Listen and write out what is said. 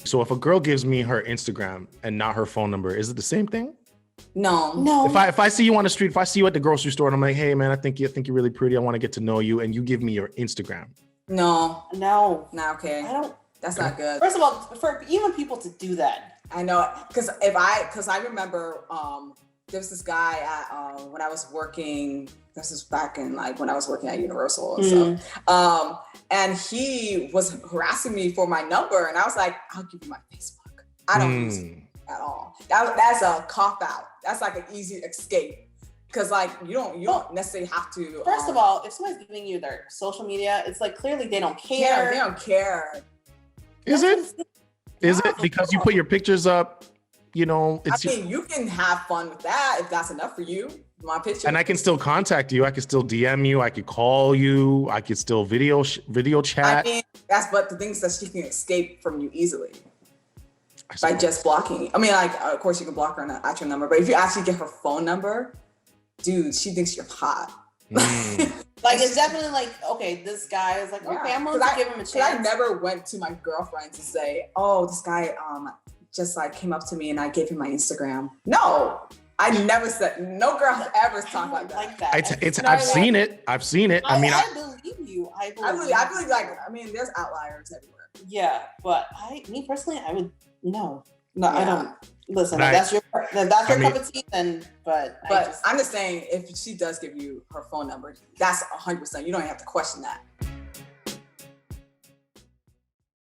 So if a girl gives me her Instagram and not her phone number, is it the same thing? No. If I see you on the street, if I see you at the grocery store and I'm like, hey man, I think you're really pretty. I want to get to know you, and you give me your Instagram. No. Not okay. I don't. That's not good. First of all, for even people to do that, I know, because I remember there was this guy at when I was working. This is back in like when I was working at Universal and stuff. And he was harassing me for my number, and I was like, I'll give you my Facebook. I don't use it at all. That's a cop out. That's like an easy escape. Because like you don't necessarily have to. First of all, if somebody's giving you their social media, it's like clearly they don't care. Yeah, they don't care. Is it because you put your pictures up? You know, I mean, you can have fun with that if that's enough for you. My picture. And I can still contact you. I can still DM you. I could call you. I could still video chat. I mean, but the things that she can escape from you easily by just blocking. I mean, like, of course you can block her at your number, but if you actually get her phone number, dude, she thinks you're hot. Like, it's definitely like, okay, this guy is like, okay, I'm willing to give him a chance. I never went to my girlfriend to say, oh, this guy just like came up to me and I gave him my Instagram. No, I never said, no girl has ever talked like that. I've seen it. I mean, I believe you. I believe like, I mean, there's outliers everywhere. Yeah, but me personally, I would, no, yeah. I don't. Listen, if that's your cup of tea, then, but I'm just saying, if she does give you her phone number, that's 100%. You don't even have to question that.